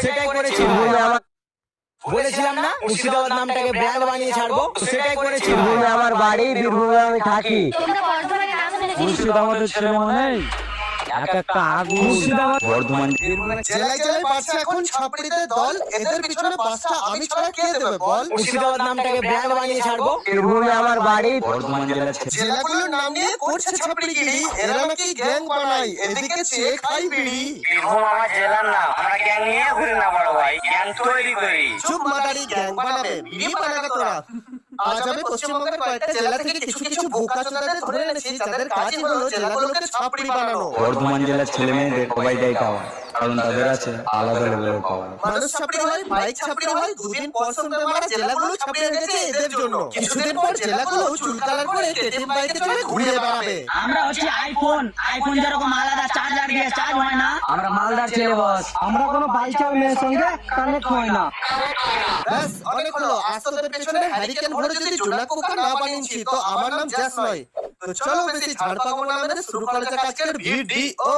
সেটাই করেছি। বলেছিলাম না মুর্শিদাবাদ নামটাকে ব্র্যান্ড বানিয়ে ছাড়বো, সেটাই করেছি। আমার বাড়ি বীরভূমে, আমি থাকি। মুর্শিদাবাদের ছেলে মানে এক একটা আগুন। মুর্শিদাবাদ বর্ধমান জেলায় জেলায় বাড়ছে এখন ছাপড়িদের দল, এদের পিছনে বাসটা আমি ছাড়া কে দেবে বল? মুর্শিদাবাদ নামটাকে ব্র্যান্ড বানিয়ে ছাড়বো। বীরভূমে আমার বাড়ি, বর্ধমান জেলার জেলাগুলোর নাম নিয়ে করছে ছাপড়িগিরি, এরা নাকি গ্যাং বানায়, এদিকে চেয়ে খাই বিড়ি। বীরভূম আমার জেলার নাম, আমরা গ্যাং নিয়ে ঘুরি না বড় ভাই, গ্যাং তৈরি করি। চুপ মাদারি, গ্যাং বানাবে বিড়ি বানাবে তোরা। আজ আমি পশ্চিমবঙ্গের কয়েকটা জেলা থেকে কিছু কিছু বোকাচোদাদের ধরে এনেছি, যাদের কাজই হলো জেলাগুলোকে ছাপড়ি বানানো। বর্ধমান জেলার ছেলে মেয়েদের সবাইটাই পাওয়া, কারণ তাদের আছে আলাদা লেভেলের পাওয়া। মানুষ ছাপড়ি হয়, বাইক ছাপড়ি হয়, দুদিন পর শুনতে মারা জেলাগুলো ছাপড়ি হয়ে গেছে এদের জন্য। কিছুদিন পর জেলাগুলো চুল কালার করে কেটিএম বাইকে চড়ে ঘুরে বেড়াবে। আমরা হচ্ছে আইফোন যেরকম আলাদা চার্জার দিয়ে চার্জ হয় না, আমরা মালদার ছেলে বস। আমরা কোনো বাইকের মেয়ের সঙ্গে কানেক্ট হয় না। ব্যাস অনেক হলো, আজ তোদের পেছনে হ্যারিকেন ভরে যদি জোনাক পোকা না বানিয়েছি তো আমার নাম জ্যাস নয়। তো চলো বেশি ঝাড় পাবো না মেরে শুরু করা যাক আজকের ভিডিও।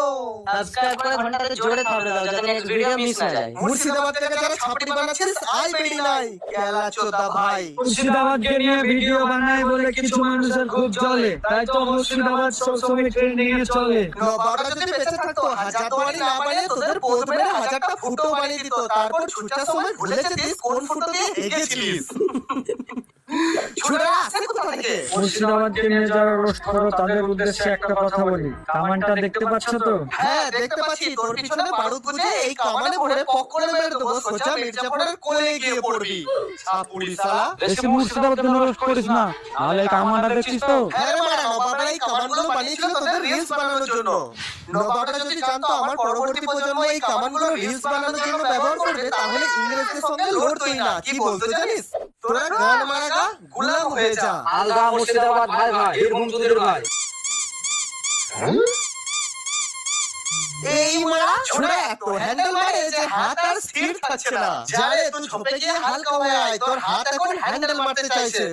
সাবস্ক্রাইব করে ঘন্টাতে জোরে থাবড়ে দাও যাতে নেক্সট ভিডিও মিস না যায়। মুর্শিদাবাদ থেকে যারা ছাপড়ি বানাচ্ছিস আয় বেড়ি নাই, কেলা চোদা ভাই। মুর্শিদাবাদকে নিয়ে ভিডিও বানাই বলে কিছু মানুষের খুব চলে, তাই তো মুর্শিদাবাদ সবসময় ট্রেন্ডিং এ চলে। নবাবরা যদি বেঁচে থাকতো হাজারদুয়ারি না বানিয়ে তোদের পোদ মেরে হাজারটা ফুটো বানিয়ে দিত, তারপর ছুটার সময় ভুলে যেতিস কোন ফুটো দিয়ে এগেছিলিস। ছুটারা আসে কোথা থেকে? মুর্শিদাবাদকে নিয়ে যারা রোস্ট করো তাদের উদ্দেশ্যে একটা কথা বলি, কামানটা দেখতে পাচ্ছ তো? হ্যাঁ দেখতে পাচ্ছি, তোর পিছনে বারুদ গুজে এই কামানে ভরে পকড়ে মেরে দেবো, সোজা মির্জাপুরের কোলে গিয়ে পড়বি ছাপুরি শালা। বেশি মুর্শিদাবাদ কোনো রোস্ট করিস না, তাহলে এই কামানটা দেখছিস তো? হ্যাঁ রে মারা, নবাবরা এই কামানগুলো বানিয়েছিল তোদের রিলস বানানোর জন্য। নবাবরা যদি জানতো আমার পরবর্তী প্রজন্ম এই কামানগুলো রিলস বানানোর জন্য ব্যবহার করবে, তাহলে ইংরেজদের সঙ্গে লড়তোই না। কি বলতো জানিস? তোরা গান মারা গা, গুলাম হয়ে যা। আলগা মুর্শিদাবাদ ভাই ভাই, বীরভূম তোদের ভাই। এই মারা ছোড়া এত হ্যান্ডেল মারে যে হাত আর স্থির থাকছে না। যারে তুই ঝোপে গিয়ে হালকা হয়ে আয়, তোর হাত এখন হ্যান্ডেল মারতে চাইছে।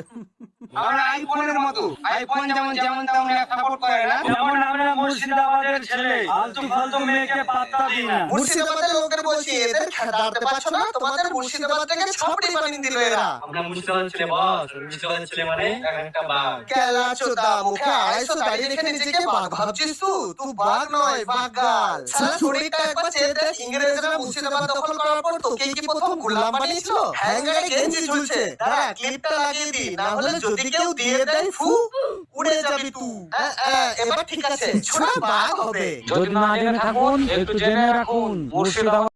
আমরা আইফোনের মতো, আইফোন যেমন যেমন তেমন সাপোর্ট করে না। যেমন আমরা মুর্শিদাবাদের ছেলে আলতু ফালতু মেয়েকে পাত্তা দিই না। মুর্শিদাবাদের লোকের বলছি এদের দাঁড়াতে পারছো না, তোমাদের মুর্শিদাবাদ থেকে ছাপড়ি বানিয়ে দিল এরা। আমরা মুর্শিদাবাদের ছেলে বস, মুর্শিদাবাদের ছেলে মানে একটা বাঘ। কেলা চোদা, মুখে 250 দাড়ি রেখে নিজেকে বাঘ ভাবছিস তুই বাঘ নয় বাঘাল। সারা শরীরটা একবার চেয়ে দেখ, ইংরেজরা মুর্শিদাবাদ দখল করার পর তোকে কি প্রথম গোলাম বানিয়েছিল? হ্যাঙ্গারে গেঞ্জি ঝুলছে, দাঁড়া ক্লিপটা লাগিয়ে দি, না হলে যদি কেউ দিয়ে দেয় ফু উড়ে যাবি তুই। এবার ঠিক আছে, ছোড়া বাঘ হবে। যদি না জেনে থাকুন একটু জেনে রাখুন, মুর্শিদাবাদ